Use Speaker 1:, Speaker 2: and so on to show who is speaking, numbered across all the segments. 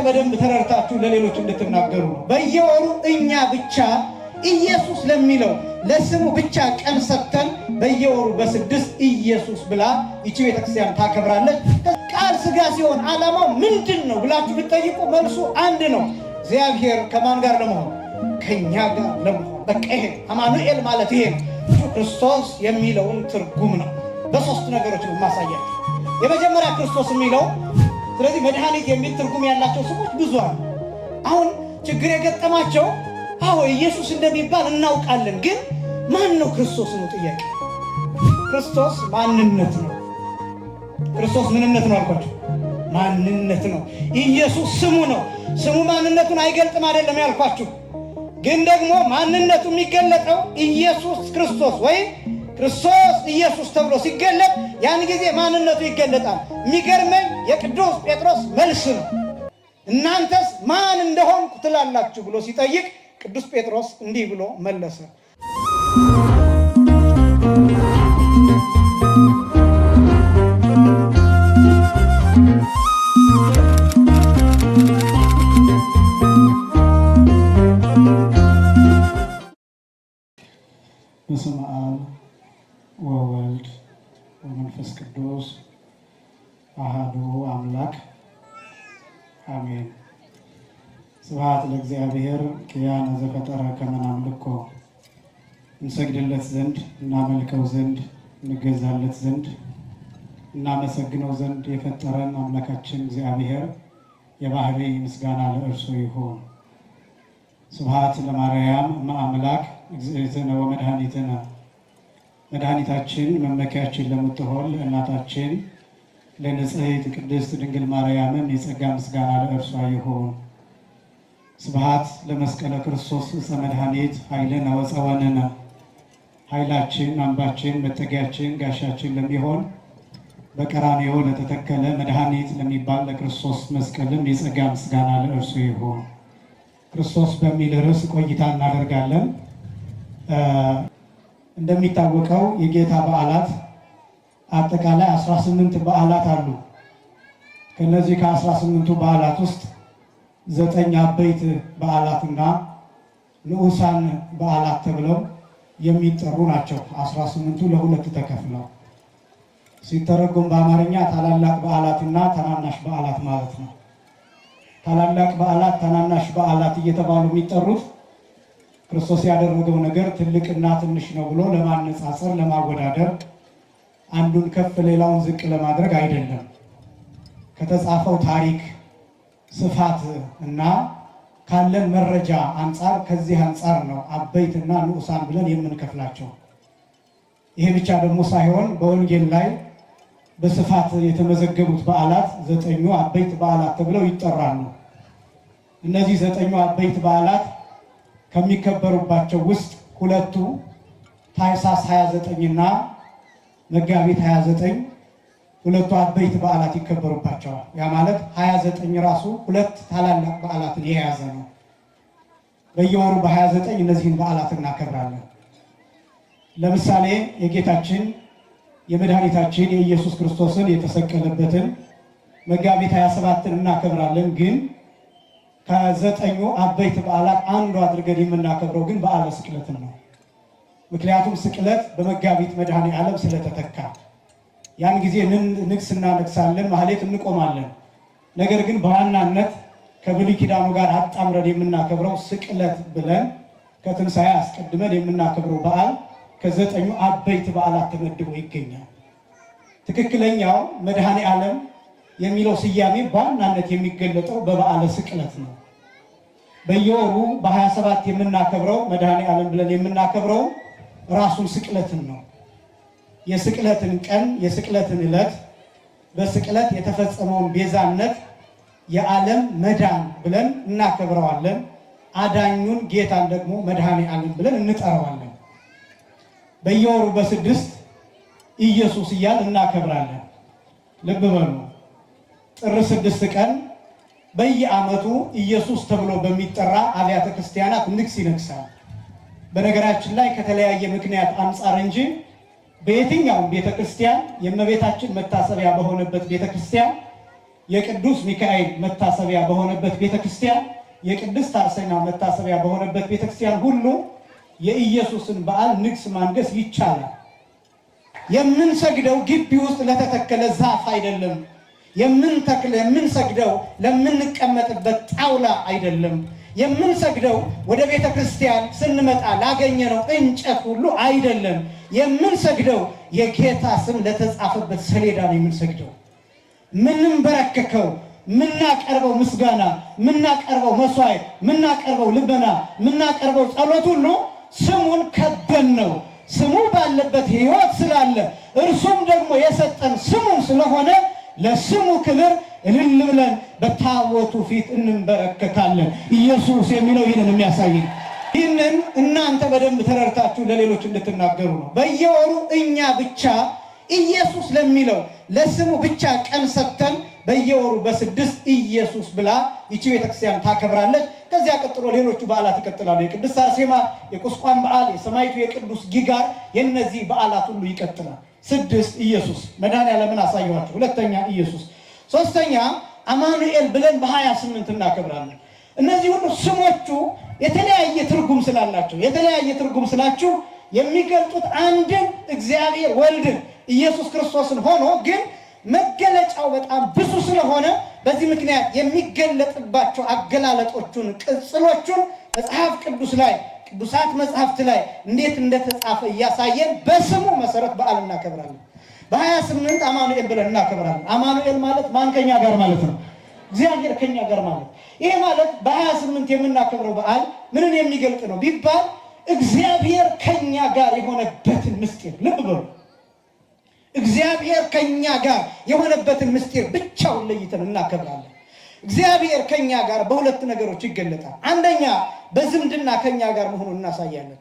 Speaker 1: በደንብ ተረድታችሁ ለሌሎች እንድትናገሩ ነው። በየወሩ እኛ ብቻ ኢየሱስ ለሚለው ለስሙ ብቻ ቀን ሰጥተን በየወሩ በስድስት ኢየሱስ ብላ ይቺ ቤተክርስቲያን ታከብራለች። ቃል ሥጋ ሲሆን ዓላማው ምንድን ነው ብላችሁ ብትጠይቁ መልሱ አንድ ነው። እግዚአብሔር ከማን ጋር ለመሆን? ከኛ ጋር ለመሆን። በቃ ይሄ አማኑኤል ማለት ይሄ ክርስቶስ የሚለውን ትርጉም ነው። በሶስት ነገሮች ነው ማሳያችሁ። የመጀመሪያ ክርስቶስ የሚለው ስለዚህ መድኃኒት የሚል ትርጉም ያላቸው ስሞች ብዙ አሉ። አሁን ችግር የገጠማቸው ኢየሱስ እንደሚባል እናውቃለን፣ ግን ማን ነው ክርስቶስ ነው ጥያቄ። ክርስቶስ ማንነት ነው። ክርስቶስ ምንነት ነው አልኳቸው? ማንነት ነው። ኢየሱስ ስሙ ነው። ስሙ ማንነቱን አይገልጥም አይደለም ያልኳችሁ። ግን ደግሞ ማንነቱ የሚገለጠው ኢየሱስ ክርስቶስ ወይም ክርስቶስ ኢየሱስ ተብሎ ሲገለጥ ያን ጊዜ ማንነቱ ይገለጣል። የሚገርመኝ የቅዱስ ጴጥሮስ መልስ ነው። እናንተስ ማን እንደሆንኩ ትላላችሁ ብሎ ሲጠይቅ ቅዱስ ጴጥሮስ እንዲህ ብሎ መለሰ።
Speaker 2: በስመ አብ ወወልድ ወመንፈስ ቅዱስ አሐዱ አምላክ አሜን። ስብሐት ለእግዚአብሔር ኪያነ ዘፈጠረ ከመ ናምልኮ። እንሰግድለት ዘንድ እናመልከው ዘንድ እንገዛለት ዘንድ እናመሰግነው ዘንድ የፈጠረን አምላካችን እግዚአብሔር የባህሪ ምስጋና ለእርሱ ይሁን። ስብሐት ለማርያም እመ አምላክ እግዝእትነ ወመድኃኒትነ። መድኃኒታችን መመኪያችን ለምትሆን ለእናታችን ለንጽሕት ቅድስት ድንግል ማርያምም የጸጋ ምስጋና ለእርሷ ይሁን። ስብሐት ለመስቀለ ክርስቶስ ዕፀ መድኃኒት ኃይልነ ወፀወንነ። ኃይላችን፣ አምባችን፣ መጠጊያችን፣ ጋሻችን ለሚሆን በቀራንዮ ለተተከለ መድኃኒት ለሚባል ለክርስቶስ መስቀልም የጸጋ ምስጋና ለእርሱ ይሁን። ክርስቶስ በሚል ርዕስ ቆይታ እናደርጋለን። እንደሚታወቀው የጌታ በዓላት አጠቃላይ 18 በዓላት አሉ። ከነዚህ ከ18ቱ በዓላት ውስጥ 9 አበይት በዓላትና ንዑሳን በዓላት ተብለው የሚጠሩ ናቸው። 18ቱ ለሁለት ተከፍለው ሲተረጎም በአማርኛ ታላላቅ በዓላትና ታናናሽ በዓላት ማለት ነው። ታላላቅ በዓላት፣ ታናናሽ በዓላት እየተባሉ የሚጠሩት ክርስቶስ ያደረገው ነገር ትልቅና ትንሽ ነው ብሎ ለማነጻጸር፣ ለማወዳደር፣ አንዱን ከፍ ሌላውን ዝቅ ለማድረግ አይደለም። ከተጻፈው ታሪክ ስፋት እና ካለን መረጃ አንጻር ከዚህ አንጻር ነው አበይትና ንዑሳን ብለን የምንከፍላቸው። ይሄ ብቻ ደግሞ ሳይሆን በወንጌል ላይ በስፋት የተመዘገቡት በዓላት 9 አበይት በዓላት ተብለው ይጠራሉ። እነዚህ 9 አበይት በዓላት ከሚከበሩባቸው ውስጥ ሁለቱ ታኅሳስ 29 እና መጋቢት 29 ሁለቱ አበይት በዓላት ይከበሩባቸዋል። ያ ማለት 29 ራሱ ሁለት ታላላቅ በዓላትን የያዘ ነው። በየወሩ በ29 እነዚህን በዓላት እናከብራለን። ለምሳሌ የጌታችን የመድኃኒታችን የኢየሱስ ክርስቶስን የተሰቀለበትን መጋቢት 27ን እናከብራለን። ግን ከ9 አበይት በዓላት አንዱ አድርገን የምናከብረው ግን በዓለ ስቅለትን ነው። ምክንያቱም ስቅለት በመጋቢት መድኃኔ ዓለም ስለተተካ ያን ጊዜ ንግስ እናነግሳለን፣ ማህሌት እንቆማለን። ነገር ግን በዋናነት ከብሉይ ኪዳኑ ጋር አጣምረን የምናከብረው ስቅለት ብለን ከትንሣኤ አስቀድመን የምናከብረው በዓል ከ9 አበይት በዓላት ተመድቦ ይገኛል። ትክክለኛው መድኃኔ ዓለም የሚለው ስያሜ በዋናነት የሚገለጠው በበዓለ ስቅለት ነው። በየወሩ በ27 የምናከብረው መድኃኔ ዓለም ብለን የምናከብረው ራሱን ስቅለትን ነው። የስቅለትን ቀን፣ የስቅለትን ዕለት፣ በስቅለት የተፈጸመውን ቤዛነት የዓለም መዳን ብለን እናከብረዋለን። አዳኙን ጌታን ደግሞ መድኃኔ ዓለም ብለን እንጠራዋለን። በየወሩ በ6 ኢየሱስ እያል እናከብራለን። ልብ በሉ፣ ጥር 6 ቀን በየዓመቱ ኢየሱስ ተብሎ በሚጠራ አብያተ ክርስቲያናት ንግስ ይነግሳል። በነገራችን ላይ ከተለያየ ምክንያት አንጻር እንጂ በየትኛውም ቤተክርስቲያን የእመቤታችን መታሰቢያ በሆነበት ቤተክርስቲያን የቅዱስ ሚካኤል መታሰቢያ በሆነበት ቤተክርስቲያን፣ የቅድስት አርሴማ መታሰቢያ በሆነበት ቤተክርስቲያን ሁሉ የኢየሱስን በዓል ንግስ ማንገስ ይቻላል። የምንሰግደው ግቢ ውስጥ ለተተከለ ዛፍ አይደለም። የምንሰግደው ለምንቀመጥበት ጣውላ አይደለም። የምንሰግደው ወደ ቤተ ክርስቲያን ስንመጣ ላገኘነው እንጨት ሁሉ አይደለም። የምንሰግደው የጌታ ስም ለተጻፈበት ሰሌዳ ነው የምንሰግደው። ምንበረከከው፣ ምናቀርበው ምስጋና፣ ምናቀርበው መስዋዕት፣ ምናቀርበው ልመና፣ ምናቀርበው ጸሎት ሁሉ ስሙን ከበን ነው። ስሙ ባለበት ሕይወት ስላለ እርሱም ደግሞ የሰጠን ስሙን ስለሆነ ለስሙ ክብር እልል ብለን በታቦቱ ፊት እንበረከካለን። ኢየሱስ የሚለው ይህንን የሚያሳይ ይህንን እናንተ በደንብ ተረድታችሁ ለሌሎች እንድትናገሩ ነው። በየወሩ እኛ ብቻ ኢየሱስ ለሚለው ለስሙ ብቻ ቀን ሰጥተን በየወሩ በ6 ኢየሱስ ብላ ይቺ ቤተክርስቲያን ታከብራለች። ከዚያ ቀጥሎ ሌሎቹ በዓላት ይቀጥላሉ። የቅድስት አርሴማ፣ የቁስቋም በዓል፣ የሰማዕቱ የቅዱስ ጊጋር፣ የነዚህ በዓላት ሁሉ ይቀጥላል። 6 ኢየሱስ መድኃኔዓለምን አሳየኋቸው። 2ኛ ኢየሱስ፣ 3ኛ አማኑኤል ብለን በ28 እናከብራለን። እነዚህ ሁሉ ስሞቹ የተለያየ ትርጉም ስላላቸው፣ የተለያየ ትርጉም ስላችሁ የሚገልጡት አንድን እግዚአብሔር ወልድን ኢየሱስ ክርስቶስን ሆኖ ግን መገለጫው በጣም ብዙ ስለሆነ በዚህ ምክንያት የሚገለጥባቸው አገላለጦቹን ቅጽሎቹን መጽሐፍ ቅዱስ ላይ ቅዱሳት መጽሐፍት ላይ እንዴት እንደተጻፈ እያሳየን በስሙ መሰረት በዓል እናከብራለን። በ28 አማኑኤል ብለን እናከብራለን። አማኑኤል ማለት ማን ከኛ ጋር ማለት ነው? እግዚአብሔር ከኛ ጋር ማለት። ይሄ ማለት በ28 የምናከብረው በዓል ምንን የሚገልጥ ነው ቢባል እግዚአብሔር ከኛ ጋር የሆነበትን ምስጢር ልብ በሉ። እግዚአብሔር ከኛ ጋር የሆነበትን ምስጢር ብቻውን ለይተን እናከብራለን። እግዚአብሔር ከኛ ጋር በሁለት ነገሮች ይገለጣል። አንደኛ በዝምድና ከኛ ጋር መሆኑን እናሳያለን።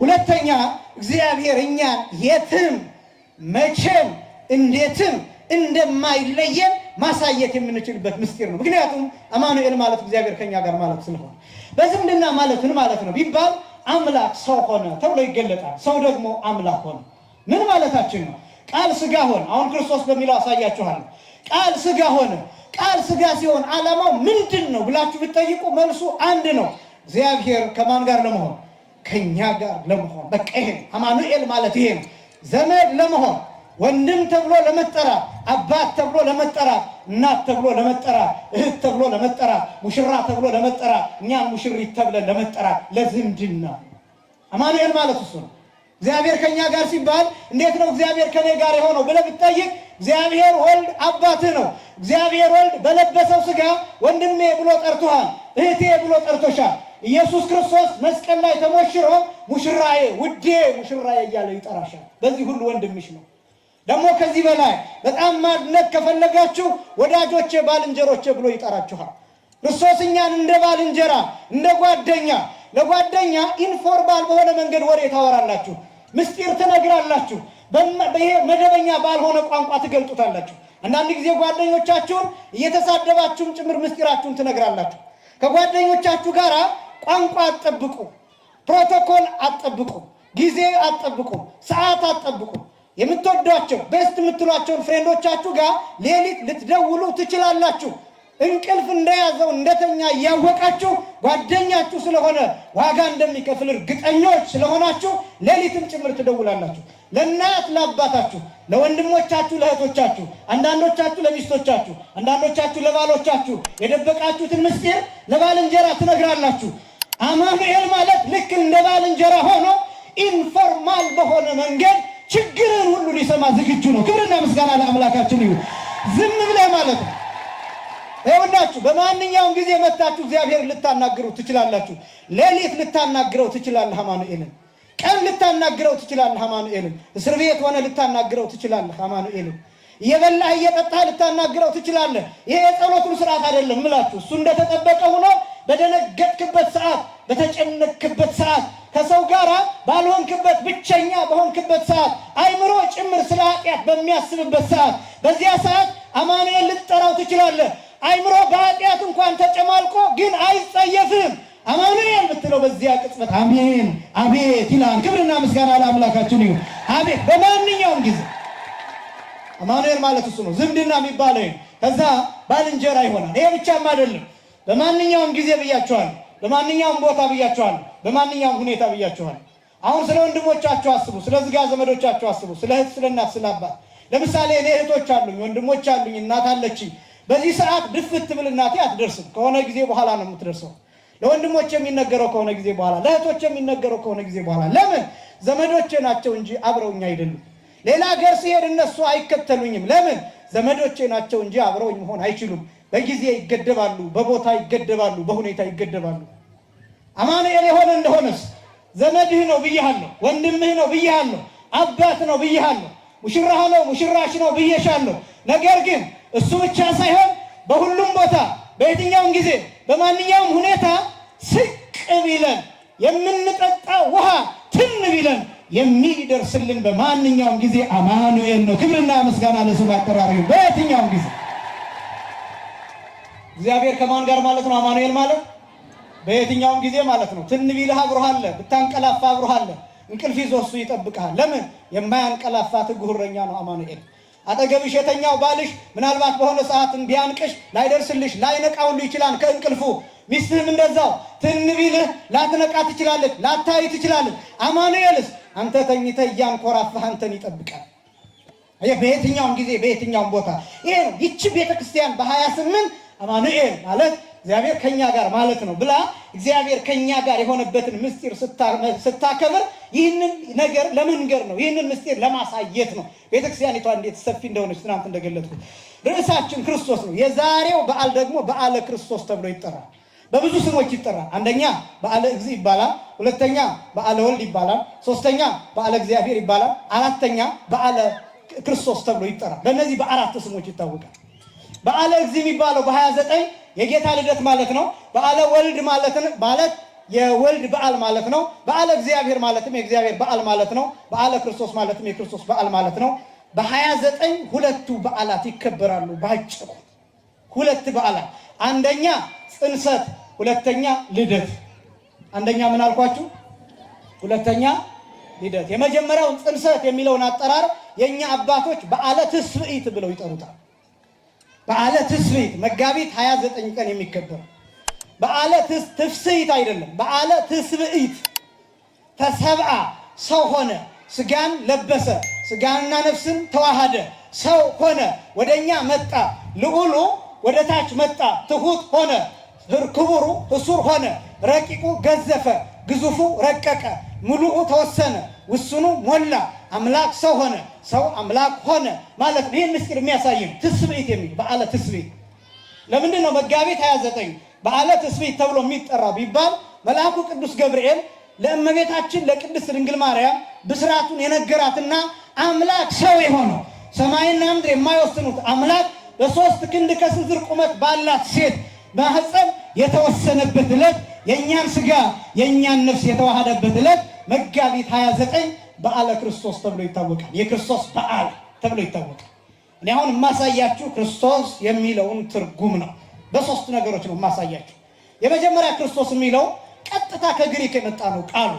Speaker 2: ሁለተኛ እግዚአብሔር እኛን የትም መቼም እንዴትም እንደማይለየን ማሳየት የምንችልበት ምስጢር ነው። ምክንያቱም አማኑኤል ማለት እግዚአብሔር ከኛ ጋር ማለት ስለሆነ። በዝምድና ማለት ምን ማለት ነው ቢባል አምላክ ሰው ሆነ ተብሎ ይገለጣል። ሰው ደግሞ አምላክ ሆነ ምን ማለታችን ነው? ቃል ስጋ ሆነ። አሁን ክርስቶስ በሚለው አሳያችኋለሁ። ቃል ስጋ ሆነ። ቃል ስጋ ሲሆን ዓላማው ምንድን ነው ብላችሁ ብትጠይቁ መልሱ አንድ ነው። እግዚአብሔር ከማን ጋር ለመሆን? ከኛ ጋር ለመሆን። በቃ ይሄ አማኑኤል ማለት ይሄ ነው። ዘመድ ለመሆን፣ ወንድም ተብሎ ለመጠራት፣ አባት ተብሎ ለመጠራት፣ እናት ተብሎ ለመጠራት፣ እህት ተብሎ ለመጠራት፣ ሙሽራ ተብሎ ለመጠራት፣ እኛም ሙሽሪት ተብለን ለመጠራት ለዝምድና አማኑኤል ማለት እሱ ነው። እግዚአብሔር ከኛ ጋር ሲባል እንዴት ነው እግዚአብሔር ከኔ ጋር የሆነው ብለህ ብትጠይቅ እግዚአብሔር ወልድ አባትህ ነው። እግዚአብሔር ወልድ በለበሰው ስጋ ወንድሜ ብሎ ጠርቶሃል፣ እህቴ ብሎ ጠርቶሻል። ኢየሱስ ክርስቶስ መስቀል ላይ ተሞሽሮ ሙሽራዬ፣ ውዴ ሙሽራዬ እያለ ይጠራሻል። በዚህ ሁሉ ወንድምሽ ነው። ደግሞ ከዚህ በላይ በጣም ማድነቅ ከፈለጋችሁ ወዳጆቼ፣ ባልንጀሮቼ ብሎ ይጠራችኋል። ክርስቶስ እኛን እንደ ባልንጀራ እንደ ጓደኛ ለጓደኛ ኢንፎርማል በሆነ መንገድ ወሬ ታወራላችሁ፣ ምስጢር ትነግራላችሁ፣ ይሄ መደበኛ ባልሆነ ቋንቋ ትገልጡታላችሁ። አንዳንድ ጊዜ ጓደኞቻችሁን እየተሳደባችሁም ጭምር ምስጢራችሁን ትነግራላችሁ። ከጓደኞቻችሁ ጋር ቋንቋ አትጠብቁ፣ ፕሮቶኮል አትጠብቁ፣ ጊዜ አትጠብቁ፣ ሰዓት አትጠብቁ። የምትወዷቸው ቤስት የምትሏቸውን ፍሬንዶቻችሁ ጋር ሌሊት ልትደውሉ ትችላላችሁ። እንቅልፍ እንደያዘው እንደተኛ እያወቃችሁ ጓደኛችሁ ስለሆነ ዋጋ እንደሚከፍል እርግጠኞች ስለሆናችሁ ሌሊትም ጭምር ትደውላላችሁ። ለእናት ለአባታችሁ፣ ለወንድሞቻችሁ፣ ለእህቶቻችሁ፣ አንዳንዶቻችሁ ለሚስቶቻችሁ፣ አንዳንዶቻችሁ ለባሎቻችሁ የደበቃችሁትን ምስጢር ለባልንጀራ ትነግራላችሁ። አማኑኤል ማለት ልክ እንደ ባልንጀራ ሆኖ ኢንፎርማል በሆነ መንገድ ችግርን ሁሉ ሊሰማ ዝግጁ ነው። ክብርና ምስጋና ለአምላካችን ይሁን። ዝም ብለህ ማለት ነው። ይኸውላችሁ በማንኛውም ጊዜ መታችሁ እግዚአብሔር ልታናግሩ ትችላላችሁ። ሌሊት ልታናግረው ትችላለህ አማኑኤልን። ቀን ልታናግረው ትችላለህ አማኑኤልን። እስር ቤት ሆነ ልታናግረው ትችላለህ አማኑኤልን። እየበላህ እየጠጣህ ልታናግረው ትችላለህ። ይሄ የጸሎቱን ስርዓት አይደለም ምላችሁ። እሱ እንደተጠበቀ ሆኖ በደነገጥክበት ሰዓት፣ በተጨነቅክበት ሰዓት፣ ከሰው ጋር ባልሆንክበት ብቸኛ በሆንክበት ሰዓት፣ አይምሮ ጭምር ስለ ኃጢአት በሚያስብበት ሰዓት፣ በዚያ ሰዓት አማኑኤል ልትጠራው ትችላለህ። አይምሮ በኃጢአት እንኳን ተጨማልቆ ግን አይጸየፍም። አማኑኤል ብትለው በዚያ ቅጽበት አሜን አቤት ይላል። ክብርና ምስጋና ለአምላካችን ይሁን። አቤት በማንኛውም ጊዜ አማኑኤል ማለት እሱ ነው። ዝምድና የሚባለው ከዛ ባልንጀራ ይሆናል። ይሄ ብቻም አይደለም፣ በማንኛውም ጊዜ ብያችኋለሁ፣ በማንኛውም ቦታ ብያችኋለሁ፣ በማንኛውም ሁኔታ ብያችኋለሁ። አሁን ስለ ወንድሞቻችሁ አስቡ፣ ስለ ሥጋ ዘመዶቻችሁ አስቡ፣ ስለ እህት፣ ስለ እናት፣ ስለ አባት። ለምሳሌ እኔ እህቶች አሉኝ፣ ወንድሞች አሉኝ፣ እናት አለችኝ። በዚህ ሰዓት ድፍት ብል እናቴ አትደርስም፣ ከሆነ ጊዜ በኋላ ነው የምትደርሰው። ለወንድሞች የሚነገረው ከሆነ ጊዜ በኋላ፣ ለእህቶች የሚነገረው ከሆነ ጊዜ በኋላ። ለምን? ዘመዶቼ ናቸው እንጂ አብረውኝ አይደሉም። ሌላ ሀገር ሲሄድ እነሱ አይከተሉኝም። ለምን? ዘመዶቼ ናቸው እንጂ አብረውኝ መሆን አይችሉም። በጊዜ ይገደባሉ፣ በቦታ ይገደባሉ፣ በሁኔታ ይገደባሉ። አማኑኤል የሆነ እንደሆነስ ዘመድህ ነው ብያለሁ፣ ወንድምህ ነው ብያለሁ፣ አባት ነው ብያለሁ፣ ሙሽራህ ነው ሙሽራሽ ነው ብዬሻለሁ። ነገር ግን እሱ ብቻ ሳይሆን በሁሉም ቦታ በየትኛውም ጊዜ በማንኛውም ሁኔታ ስቅ ቢለን የምንጠጣ ውሃ ትን ቢለን የሚደርስልን በማንኛውም ጊዜ አማኑኤል ነው። ክብርና ምስጋና ለስሙ አጠራሪ። በየትኛውም ጊዜ እግዚአብሔር ከማን ጋር ማለት ነው? አማኑኤል ማለት በየትኛውም ጊዜ ማለት ነው። ትን ቢልህ አብሮህ አለ፣ ብታንቀላፋ አብሮህ አለ። እንቅልፍ ይዞ እሱ ይጠብቅሃል። ለምን? የማያንቀላፋ ትጉህ እረኛ ነው አማኑኤል። አጠገብሽ የተኛው ባልሽ ምናልባት በሆነ ሰዓት ቢያንቅሽ ላይደርስልሽ ላይነቃ ሁሉ ይችላል ከእንቅልፉ። ሚስትህም እንደዛው ትን ቢልህ ላትነቃ ትችላለች፣ ላታይ ትችላለች። አማኑኤልስ አንተ ተኝተህ እያንኮራፋህ አንተን ይጠብቃል። በየትኛውም ጊዜ በየትኛውም ቦታ። ይሄ ነው ይቺ ቤተክርስቲያን በ28 አማኑኤል ማለት እግዚአብሔር ከኛ ጋር ማለት ነው ብላ እግዚአብሔር ከኛ ጋር የሆነበትን ምስጢር ስታከብር ይህንን ነገር ለመንገር ነው። ይህንን ምስጢር ለማሳየት ነው። ቤተክርስቲያኒቷ እንዴት ሰፊ እንደሆነች ትናንት እንደገለጥኩት ርዕሳችን ክርስቶስ ነው። የዛሬው በዓል ደግሞ በዓለ ክርስቶስ ተብሎ ይጠራል። በብዙ ስሞች ይጠራል። አንደኛ በዓለ እግዚእ ይባላል፣ ሁለተኛ በዓለ ወልድ ይባላል፣ ሶስተኛ በዓለ እግዚአብሔር ይባላል፣ አራተኛ በዓለ ክርስቶስ ተብሎ ይጠራል። በእነዚህ በአራት ስሞች ይታወቃል። በዓለ እግዚእ የሚባለው በ29 የጌታ ልደት ማለት ነው። በዓለ ወልድ ማለት የወልድ በዓል ማለት ነው። በዓለ እግዚአብሔር ማለትም የእግዚአብሔር በዓል ማለት ነው። በዓለ ክርስቶስ ማለትም የክርስቶስ በዓል ማለት ነው። በ29 ሁለቱ በዓላት ይከበራሉ። ባጭሩ ሁለት በዓላት፣ አንደኛ ጽንሰት፣ ሁለተኛ ልደት። አንደኛ ምን አልኳችሁ? ሁለተኛ ልደት። የመጀመሪያውን ጽንሰት የሚለውን አጠራር የኛ አባቶች በዓለ ትስብእት ብለው ይጠሩታል። በዓለ ትስብእት መጋቢት 29 ቀን የሚከበር በዓለ ትፍስሕት አይደለም፣ በዓለ ትስብእት። ተሰብአ ሰው ሆነ፣ ስጋን ለበሰ፣ ስጋንና ነፍስን ተዋሃደ፣ ሰው ሆነ፣ ወደኛ መጣ። ልዑሉ ወደ ታች መጣ፣ ትሁት ሆነ፣ ክቡሩ እሱር ሆነ፣ ረቂቁ ገዘፈ፣ ግዙፉ ረቀቀ፣ ሙሉኡ ተወሰነ፣ ውስኑ ሞላ፣ አምላክ ሰው ሆነ፣ ሰው አምላክ ሆነ ማለት ነው። ይህን ምስጢር የሚያሳይ ነው ትስብእት የሚል በዓለ ትስብእት። ለምንድን ነው መጋቢት 29 በዓለ ትስብእት ተብሎ የሚጠራው ቢባል መልአኩ ቅዱስ ገብርኤል ለእመቤታችን ለቅድስት ድንግል ማርያም ብስራቱን የነገራትና አምላክ ሰው የሆነው ሰማይና ምድር የማይወስኑት አምላክ በ3 ክንድ ከስንዝር ቁመት ባላት ሴት ማኅፀን የተወሰነበት ዕለት፣ የእኛን ሥጋ የእኛን ነፍስ የተዋሃደበት ዕለት መጋቢት 29 በዓለ ክርስቶስ ተብሎ ይታወቃል። የክርስቶስ በዓል ተብሎ ይታወቃል። እኔ አሁን የማሳያችሁ ክርስቶስ የሚለውን ትርጉም ነው። በ3 ነገሮች ነው የማሳያችሁ። የመጀመሪያ ክርስቶስ የሚለው ቀጥታ ከግሪክ የመጣ ነው ቃሉ።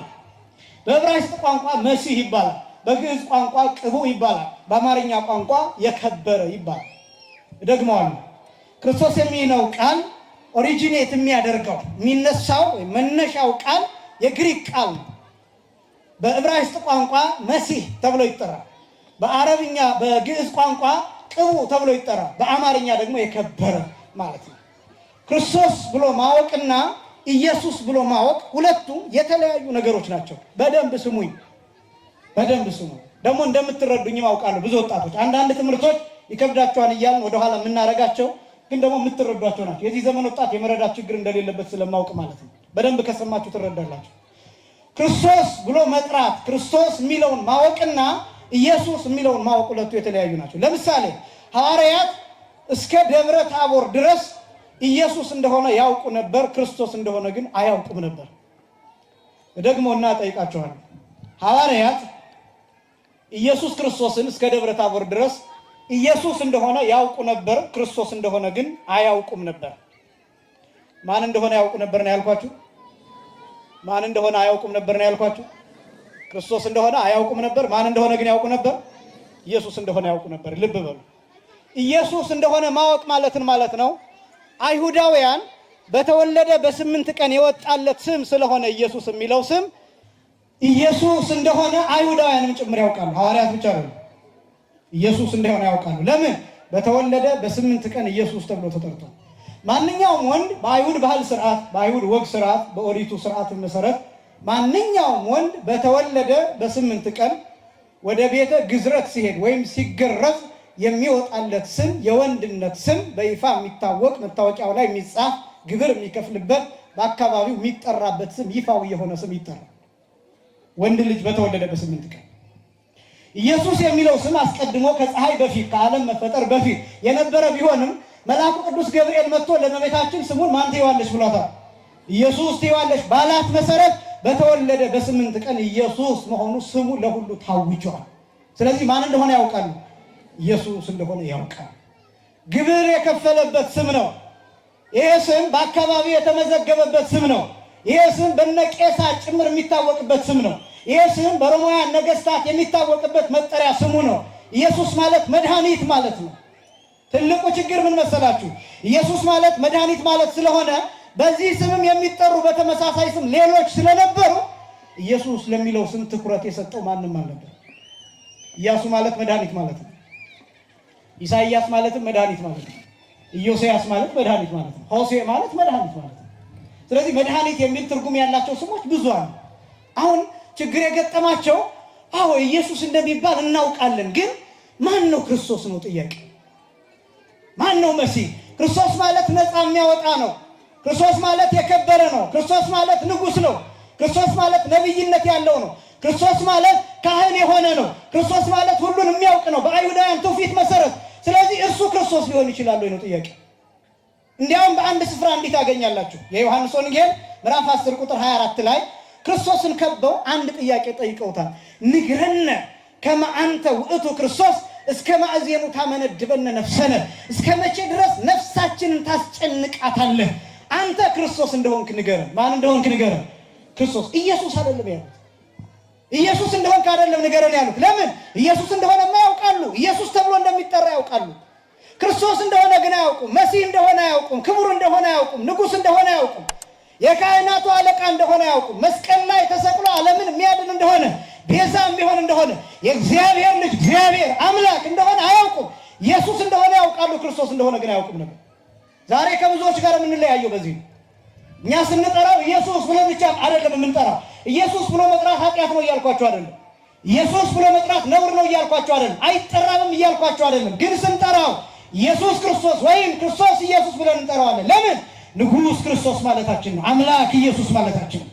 Speaker 2: በዕብራይስጥ ቋንቋ መሲህ ይባላል፣ በግዕዝ ቋንቋ ቅቡዕ ይባላል፣ በአማርኛ ቋንቋ የከበረ ይባላል። እደግመዋለሁ። ክርስቶስ የሚለው ቃል ኦሪጂኔት የሚያደርገው የሚነሳው መነሻው ቃል የግሪክ ቃል ነው። በዕብራይስጥ ቋንቋ መሲህ ተብሎ ይጠራል። በአረብኛ በግዕዝ ቋንቋ ቅቡዕ ተብሎ ይጠራል። በአማርኛ ደግሞ የከበረ ማለት ነው። ክርስቶስ ብሎ ማወቅና ኢየሱስ ብሎ ማወቅ ሁለቱም የተለያዩ ነገሮች ናቸው። በደንብ ስሙኝ፣ በደንብ ስሙኝ። ደግሞ እንደምትረዱኝም አውቃለሁ። ብዙ ወጣቶች አንዳንድ ትምህርቶች ይከብዳቸዋል እያልን ወደኋላ የምናደርጋቸው ግን ደግሞ የምትረዷቸው ናቸው። የዚህ ዘመን ወጣት የመረዳት ችግር እንደሌለበት ስለማውቅ ማለት ነው። በደንብ ከሰማችሁ ትረዳላችሁ። ክርስቶስ ብሎ መጥራት፣ ክርስቶስ የሚለውን ማወቅና ኢየሱስ የሚለውን ማወቅ ሁለቱ የተለያዩ ናቸው። ለምሳሌ ሐዋርያት እስከ ደብረ ታቦር ድረስ ኢየሱስ እንደሆነ ያውቁ ነበር፣ ክርስቶስ እንደሆነ ግን አያውቁም ነበር። ደግሞ እና ጠይቃቸዋለሁ። ሐዋርያት ኢየሱስ ክርስቶስን እስከ ደብረ ታቦር ድረስ ኢየሱስ እንደሆነ ያውቁ ነበር፣ ክርስቶስ እንደሆነ ግን አያውቁም ነበር። ማን እንደሆነ ያውቁ ነበር ነው ያልኳችሁ? ማን እንደሆነ አያውቁም ነበር ነው ያልኳችሁ? ክርስቶስ እንደሆነ አያውቁም ነበር። ማን እንደሆነ ግን ያውቁ ነበር? ኢየሱስ እንደሆነ ያውቁ ነበር። ልብ በሉ። ኢየሱስ እንደሆነ ማወቅ ማለት ነው። አይሁዳውያን በተወለደ በ8 ቀን የወጣለት ስም ስለሆነ ኢየሱስ የሚለው ስም ኢየሱስ እንደሆነ አይሁዳውያንም ጭምር ያውቃሉ። ሐዋርያት ብቻ አይደሉም፣ ኢየሱስ እንደሆነ ያውቃሉ። ለምን? በተወለደ በ8 ቀን ኢየሱስ ተብሎ ተጠርቷል። ማንኛውም ወንድ በአይሁድ ባህል ስርዓት፣ በአይሁድ ወግ ስርዓት፣ በኦሪቱ ስርዓት መሰረት ማንኛውም ወንድ በተወለደ በ8 ቀን ወደ ቤተ ግዝረት ሲሄድ ወይም ሲገረዝ የሚወጣለት ስም የወንድነት ስም በይፋ የሚታወቅ መታወቂያው ላይ የሚጻፍ ግብር የሚከፍልበት በአካባቢው የሚጠራበት ስም ይፋዊ የሆነ ስም ይጠራል። ወንድ ልጅ በተወለደ በ8 ቀን ኢየሱስ የሚለው ስም አስቀድሞ ከፀሐይ በፊት ከዓለም መፈጠር በፊት የነበረ ቢሆንም መልአኩ ቅዱስ ገብርኤል መጥቶ ለእመቤታችን ስሙን ማን ትይዋለሽ ብሏታል። ኢየሱስ ትይዋለሽ ባላት መሰረት በተወለደ በ8 ቀን ኢየሱስ መሆኑ ስሙ ለሁሉ ታውጇል። ስለዚህ ማን እንደሆነ ያውቃሉ፣ ኢየሱስ እንደሆነ ያውቃል። ግብር የከፈለበት ስም ነው። ይሄ ስም በአካባቢው የተመዘገበበት ስም ነው። ይሄ ስም በነቄሳር ጭምር የሚታወቅበት ስም ነው። ይሄ ስም በሮማውያን ነገስታት የሚታወቅበት መጠሪያ ስሙ ነው። ኢየሱስ ማለት መድኃኒት ማለት ነው። ትልቁ ችግር ምን መሰላችሁ? ኢየሱስ ማለት መድኃኒት ማለት ስለሆነ በዚህ ስምም የሚጠሩ በተመሳሳይ ስም ሌሎች ስለነበሩ ኢየሱስ ለሚለው ስም ትኩረት የሰጠው ማንም አልነበር። ኢያሱ ማለት መድኃኒት ማለት ነው። ኢሳይያስ ማለትም መድኃኒት ማለት ነው። ኢዮስያስ ማለት መድኃኒት ማለት ነው። ሆሴዕ ማለት መድኃኒት ማለት ነው። ስለዚህ መድኃኒት የሚል ትርጉም ያላቸው ስሞች ብዙ አሉ። አሁን ችግር የገጠማቸው ኢየሱስ እንደሚባል እናውቃለን፣ ግን ማን ነው ክርስቶስ ነው ጥያቄ። ማን ነው መሲህ? ክርስቶስ ማለት ነፃ የሚያወጣ ነው። ክርስቶስ ማለት የከበረ ነው። ክርስቶስ ማለት ንጉሥ ነው። ክርስቶስ ማለት ነብይነት ያለው ነው። ክርስቶስ ማለት ካህን የሆነ ነው። ክርስቶስ ማለት ሁሉን የሚያውቅ ነው በአይሁዳውያን ትውፊት መሰረት። ስለዚህ እርሱ ክርስቶስ ሊሆን ይችላል ወይ ነው ጥያቄ። እንዲያውም በአንድ ስፍራ እንዲህ ታገኛላችሁ። የዮሐንስ ወንጌል ምዕራፍ 10 ቁጥር 24 ላይ ክርስቶስን ከበው አንድ ጥያቄ ጠይቀውታል። ንግረነ ከመ አንተ ውእቱ ክርስቶስ እስከ ማእዜኑ ታመነድበነ ነፍሰነ፣ እስከ መቼ ድረስ ነፍሳችንን ታስጨንቃታለህ? አንተ ክርስቶስ እንደሆንክ ንገረን። ማን እንደሆንክ ንገረን? ክርስቶስ። ኢየሱስ አይደለም ያሉት። ኢየሱስ እንደሆንክ አይደለም ንገረን ያሉት። ለምን? ኢየሱስ እንደሆነ ያውቃሉ። ኢየሱስ ተብሎ እንደሚጠራ ያውቃሉ። ክርስቶስ እንደሆነ ግን አያውቁም። መሲህ እንደሆነ አያውቁም። ክቡር እንደሆነ አያውቁም። ንጉሥ እንደሆነ አያውቁም። የካህናቱ አለቃ እንደሆነ አያውቁም። መስቀል ላይ ተሰቅሎ ዓለምን የሚያድን እንደሆነ ቤዛ የሚሆን እንደሆነ የእግዚአብሔር ልጅ እግዚአብሔር አምላክ እንደሆነ አያውቁም። ኢየሱስ እንደሆነ ያውቃሉ። ክርስቶስ እንደሆነ ግን አያውቁም ነበር። ዛሬ ከብዙዎች ጋር የምንለያየው በዚህ ነው። እኛ ስንጠራው ኢየሱስ ብሎ ብቻ አይደለም የምንጠራው። ኢየሱስ ብሎ መጥራት ኃጢአት ነው እያልኳቸው አይደለም። ኢየሱስ ብሎ መጥራት ነውር ነው እያልኳቸው አይደለም። አይጠራምም እያልኳቸው አይደለም። ግን ስንጠራው ኢየሱስ ክርስቶስ ወይም ክርስቶስ ኢየሱስ ብለን እንጠራዋለን። ለምን? ንጉሥ ክርስቶስ ማለታችን ነው። አምላክ ኢየሱስ ማለታችን ነው።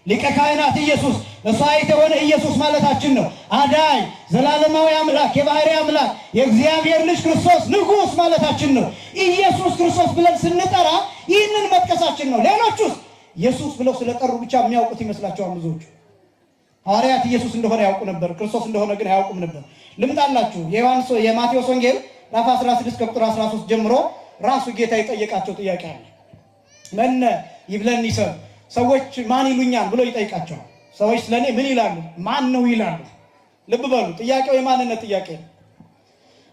Speaker 2: ሊቀ ካህናት ኢየሱስ፣ መስዋዕት የሆነ ኢየሱስ ማለታችን ነው። አዳኝ፣ ዘላለማዊ አምላክ፣ የባህርይ አምላክ፣ የእግዚአብሔር ልጅ ክርስቶስ ንጉሥ ማለታችን ነው። ኢየሱስ ክርስቶስ ብለን ስንጠራ ይህንን መጥቀሳችን ነው። ሌሎቹስ ኢየሱስ ብለው ስለጠሩ ብቻ የሚያውቁት ይመስላቸዋል ብዙዎቹ። ሐዋርያት ኢየሱስ እንደሆነ ያውቁ ነበር፣ ክርስቶስ እንደሆነ ግን አያውቁም ነበር። ልምጣላችሁ። የማቴዎስ ወንጌል ምዕራፍ 16 ከቁጥር 13 ጀምሮ ራሱ ጌታ የጠየቃቸው ጥያቄ አለ። መነ ይብለኒ ሰብ፣ ሰዎች ማን ይሉኛል ብሎ ይጠይቃቸዋል። ሰዎች ስለኔ ምን ይላሉ? ማን ነው ይላሉ። ልብ በሉ፣ ጥያቄው የማንነት ጥያቄ ነው።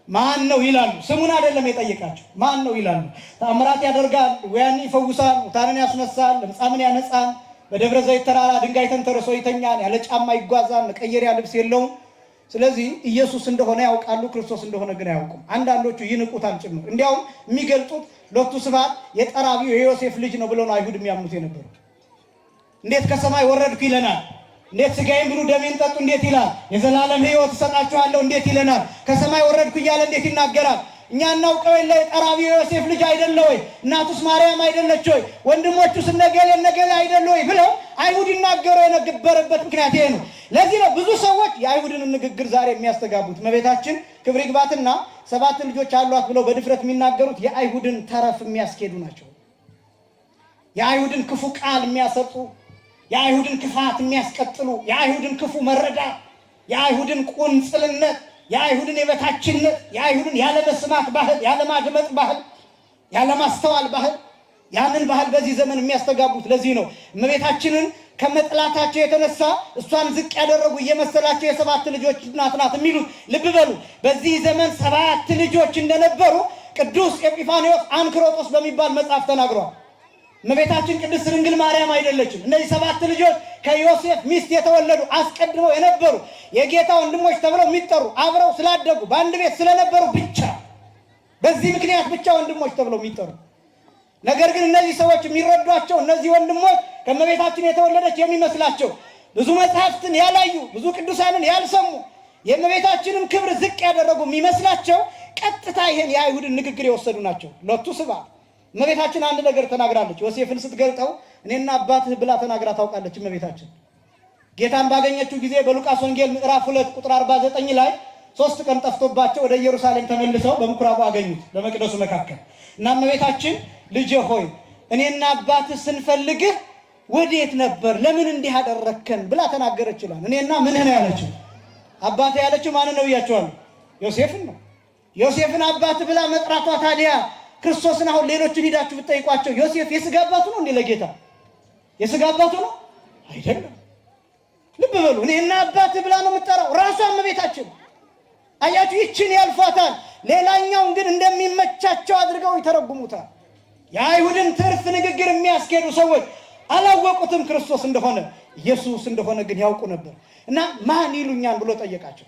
Speaker 2: ማን ነው ይላሉ። ስሙን አይደለም የጠየቃቸው፣ ማን ነው ይላሉ። ተአምራት ያደርጋል፣ ወያን ይፈውሳል፣ ሙታንን ያስነሳል፣ ለምጻምን ያነጻል፣ በደብረ ዘይት ተራራ ድንጋይ ተንተርሶ ይተኛል፣ ያለ ጫማ ይጓዛል፣ መቀየሪያ ልብስ የለውም። ስለዚህ ኢየሱስ እንደሆነ ያውቃሉ፣ ክርስቶስ እንደሆነ ግን አያውቁም። አንዳንዶቹ ይንቁታል ጭምር። እንዲያውም የሚገልጡት ሎቱ ስብሐት የጠራቢው የዮሴፍ ልጅ ነው ብለው ነው አይሁድ የሚያምኑት የነበሩ። እንዴት ከሰማይ ወረድኩ ይለናል? እንዴት ስጋዬን ብሉ ደሜን ጠጡ እንዴት ይላል? የዘላለም ሕይወት እሰጣችኋለሁ እንዴት ይለናል? ከሰማይ ወረድኩ እያለ እንዴት ይናገራል? እኛ እናውቀው የለ የጠራቢው የዮሴፍ ልጅ አይደለ ወይ? እናቱስ ማርያም አይደለች ወይ? ወንድሞቹስ እነገሌ አይደለ ወይ ብለው አይሁድ ይናገሩ የነበረበት ምክንያት ይሄ ነው። ለዚህ ነው ብዙ ሰዎች የአይሁድን ንግግር ዛሬ የሚያስተጋቡት። እመቤታችን ክብር ይግባትና 7 ልጆች አሏት ብለው በድፍረት የሚናገሩት የአይሁድን ተረፍ የሚያስኬዱ ናቸው። የአይሁድን ክፉ ቃል የሚያሰጡ፣ የአይሁድን ክፋት የሚያስቀጥሉ፣ የአይሁድን ክፉ መረዳት፣ የአይሁድን ቁንጽልነት፣ የአይሁድን የበታችነት፣ የአይሁድን ያለመስማት ባህል፣ ያለማድመጥ ባህል፣ ያለማስተዋል ባህል፣ ያንን ባህል በዚህ ዘመን የሚያስተጋቡት። ለዚህ ነው እመቤታችንን ከመጥላታቸው የተነሳ እሷን ዝቅ ያደረጉ እየመሰላቸው የሰባት ልጆች እናት ናት የሚሉት። ልብ በሉ፣ በዚህ ዘመን 7 ልጆች እንደነበሩ ቅዱስ ኤጲፋንዮስ አንክሮጦስ በሚባል መጽሐፍ ተናግሯል። እመቤታችን ቅድስት ድንግል ማርያም አይደለችም። እነዚህ 7 ልጆች ከዮሴፍ ሚስት የተወለዱ አስቀድመው የነበሩ የጌታ ወንድሞች ተብለው የሚጠሩ አብረው ስላደጉ በአንድ ቤት ስለነበሩ ብቻ በዚህ ምክንያት ብቻ ወንድሞች ተብለው የሚጠሩ። ነገር ግን እነዚህ ሰዎች የሚረዷቸው እነዚህ ወንድሞች ከእመቤታችን የተወለደች የሚመስላቸው ብዙ መጽሐፍትን ያላዩ ብዙ ቅዱሳንን ያልሰሙ የእመቤታችንን ክብር ዝቅ ያደረጉ የሚመስላቸው ቀጥታ ይሄን የአይሁድን ንግግር የወሰዱ ናቸው። ሎቱ ስብሐት። እመቤታችን አንድ ነገር ተናግራለች። ዮሴፍን ስትገልጠው እኔና አባትህ ብላ ተናግራ ታውቃለች። እመቤታችን ጌታን ባገኘችው ጊዜ በሉቃስ ወንጌል ምዕራፍ 2 ቁጥር 49 ላይ 3 ቀን ጠፍቶባቸው ወደ ኢየሩሳሌም ተመልሰው በምኩራቡ አገኙት በመቅደሱ መካከል እና እመቤታችን ልጄ ሆይ እኔና አባትህ ስንፈልግህ ወዴት ነበር? ለምን እንዲህ አደረከን? ብላ ተናገረች ይላል። እኔና ምንህ ነው ያለችው? አባትህ ያለችው ማንን ነው ብያቸዋለሁ? ዮሴፍን ነው። ዮሴፍን አባትህ ብላ መጥራቷ ታዲያ ክርስቶስን አሁን ሌሎችን ሂዳችሁ ብትጠይቋቸው ዮሴፍ የሥጋ አባቱ ነው እንዴ? ለጌታ የሥጋ አባቱ ነው አይደለም። ልብ በሉ፣ እኔና አባትህ ብላ ነው የምትጠራው ራሷ እመቤታችን። አያችሁ፣ ይችን ያልፏታል። ሌላኛውን ግን እንደሚመቻቸው አድርገው ይተረጉሙታል። የአይሁድን ትርፍ ንግግር የሚያስኬዱ ሰዎች አላወቁትም ክርስቶስ እንደሆነ ኢየሱስ እንደሆነ ግን ያውቁ ነበር። እና ማን ይሉኛል ብሎ ጠየቃቸው።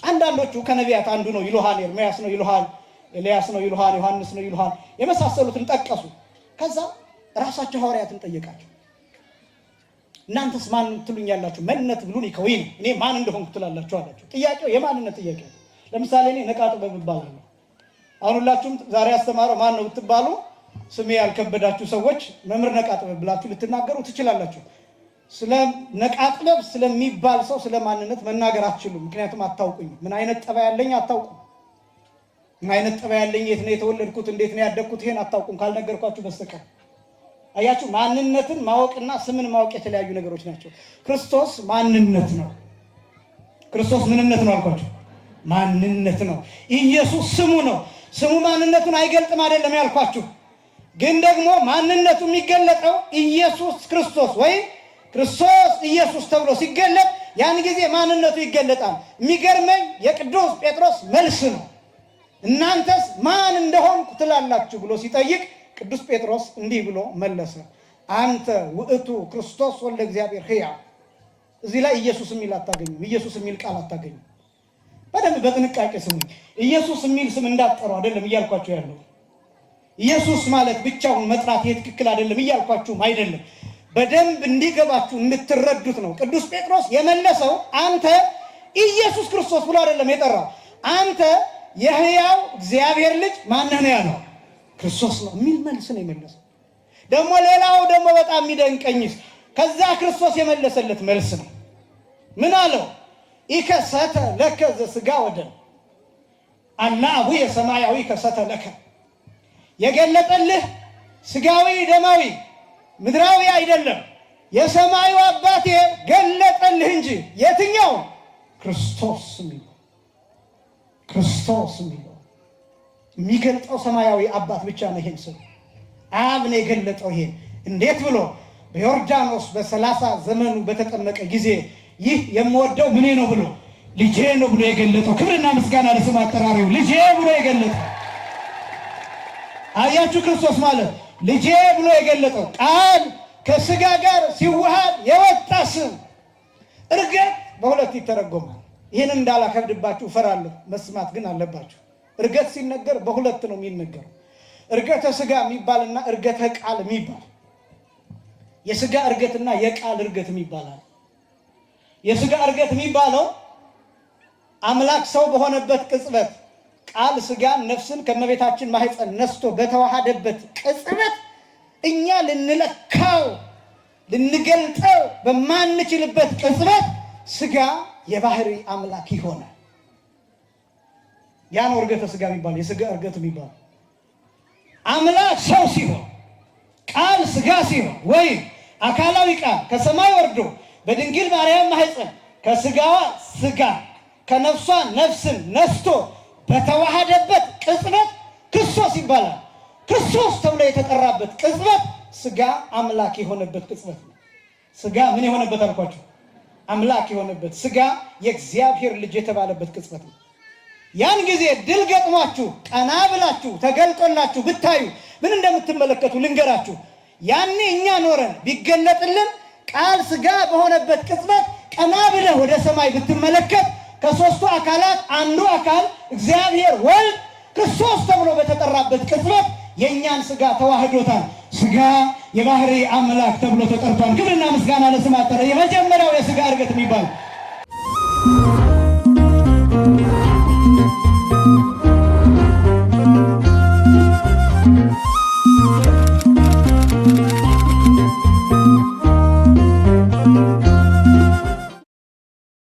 Speaker 2: አንዳንዶቹ ከነቢያት አንዱ ነው ይሉሃል፣ ኤርምያስ ነው ይሉሃል፣ ኤልያስ ነው ይሉሃል፣ ዮሐንስ ነው ይሉሃል፣ የመሳሰሉትን ጠቀሱ። ከዛ ራሳቸው ሐዋርያትን ጠየቃቸው። እናንተስ ማን ትሉኛላችሁ? መነት ብሉን ይከውኝ እኔ ማን እንደሆንኩ ትላላችሁ አላቸው። ጥያቄው የማንነት ጥያቄ። ለምሳሌ እኔ ነቃ ጥበብ እባላለሁ። አሁን ሁላችሁም ዛሬ ያስተማረው ማን ነው ብትባሉ ስሜ ያልከበዳችሁ ሰዎች መምህር ነቃ ጥበብ ብላችሁ ልትናገሩ ትችላላችሁ። ስለ ነቃ ጥበብ ስለሚባል ሰው ስለ ማንነት መናገር አትችሉም። ምክንያቱም አታውቁኝ። ምን አይነት ጠባይ ያለኝ አታውቁም። ምን አይነት ጠባይ ያለኝ፣ የት ነው የተወለድኩት፣ እንዴት ነው ያደግኩት፣ ይሄን አታውቁም ካልነገርኳችሁ በስተቀር። አያችሁ፣ ማንነትን ማወቅና ስምን ማወቅ የተለያዩ ነገሮች ናቸው። ክርስቶስ ማንነት ነው። ክርስቶስ ምንነት ነው አልኳችሁ? ማንነት ነው። ኢየሱስ ስሙ ነው። ስሙ ማንነቱን አይገልጥም አይደለም ያልኳችሁ። ግን ደግሞ ማንነቱ የሚገለጠው ኢየሱስ ክርስቶስ ወይም ክርስቶስ ኢየሱስ ተብሎ ሲገለጥ ያን ጊዜ ማንነቱ ይገለጣል። የሚገርመኝ የቅዱስ ጴጥሮስ መልስ ነው። እናንተስ ማን እንደሆንኩ ትላላችሁ ብሎ ሲጠይቅ ቅዱስ ጴጥሮስ እንዲህ ብሎ መለሰ፣ አንተ ውእቱ ክርስቶስ ወልደ እግዚአብሔር ሕያው። እዚህ ላይ ኢየሱስ የሚል አታገኙም። ኢየሱስ የሚል ቃል አታገኙም። በደንብ በጥንቃቄ ስሙኝ። ኢየሱስ የሚል ስም እንዳትጠሩ አይደለም እያልኳችሁ ያለው። ኢየሱስ ማለት ብቻውን መጥራት ይሄ ትክክል አይደለም እያልኳችሁም አይደለም። በደንብ እንዲገባችሁ እንድትረዱት ነው። ቅዱስ ጴጥሮስ የመለሰው አንተ ኢየሱስ ክርስቶስ ብሎ አይደለም የጠራው። አንተ የሕያው እግዚአብሔር ልጅ ማነህ ነው ያለው? ክርስቶስ ነው የሚል መልስ ነው የመለሰው። ደግሞ ሌላው ደግሞ በጣም የሚደንቀኝስ ከዛ ክርስቶስ የመለሰለት መልስ ነው። ምን አለው? ኢከሰተ ለከ ዘሥጋ ወደም አላ አቡየ ሰማያዊ ከሰተ ለከ። የገለጠልህ ስጋዊ ደማዊ ምድራዊ አይደለም፣ የሰማዩ አባቴ ገለጠልህ እንጂ። የትኛው? ክርስቶስ የሚለው ክርስቶስ የሚለው የሚገልጠው ሰማያዊ አባት ብቻ ነው። ይሄን ስም አብ ነው የገለጠው። ይሄን እንዴት ብሎ? በዮርዳኖስ በ30 ዘመኑ በተጠመቀ ጊዜ ይህ የምወደው ምኔ ነው ብሎ ልጄ ነው ብሎ የገለጠው። ክብርና ምስጋና ለስም አጠራሪው ልጄ ብሎ የገለጠው። አያችሁ፣ ክርስቶስ ማለት ልጄ ብሎ የገለጠው ቃል ከስጋ ጋር ሲዋሃድ የወጣ ስም። እርገት በሁለት ይተረጎማል። ይህንን እንዳላከብድባችሁ እፈራለሁ፣ መስማት ግን አለባችሁ። እርገት ሲነገር በሁለት ነው የሚነገረው። እርገተ ስጋ የሚባልና እርገተ ቃል የሚባል። የስጋ እርገትና የቃል እርገት የሚባላል። የስጋ እርገት የሚባለው አምላክ ሰው በሆነበት ቅጽበት ቃል ስጋን ነፍስን ከእመቤታችን ማህፀን ነስቶ በተዋሃደበት ቅጽበት እኛ ልንለካው ልንገልጠው በማንችልበት ቅጽበት ስጋ የባህሪ አምላክ ይሆናል። ያ ነው እርገተ ስጋ የሚባል፣ የስጋ እርገት የሚባል። አምላክ ሰው ሲሆን ቃል ስጋ ሲሆን ወይም አካላዊ ቃል ከሰማይ ወርዶ በድንግል ማርያም ማህፀን ከስጋዋ ስጋ ከነፍሷ ነፍስን ነስቶ በተዋሃደበት ቅጽበት ክርስቶስ ይባላል። ክርስቶስ ተብሎ የተጠራበት ቅጽበት ስጋ አምላክ የሆነበት ቅጽበት ነው።
Speaker 1: ስጋ ምን የሆነበት አልኳችሁ? አምላክ የሆነበት ስጋ የእግዚአብሔር ልጅ የተባለበት ቅጽበት ነው። ያን ጊዜ ድል ገጥሟችሁ ቀና ብላችሁ ተገልጦላችሁ ብታዩ ምን እንደምትመለከቱ ልንገራችሁ። ያኔ እኛ ኖረን ቢገለጥልን ቃል ስጋ በሆነበት ቅጽበት ቀና ብለህ ወደ ሰማይ ብትመለከት ከሦስቱ አካላት አንዱ አካል እግዚአብሔር ወልድ ክርስቶስ ተብሎ በተጠራበት ቅጽበት የእኛን ስጋ ተዋህዶታል። ስጋ የባህሪ አምላክ ተብሎ ተጠርቷል። ክብርና ምስጋና ለስም አጠረ። የመጀመሪያው የስጋ እርገት የሚባል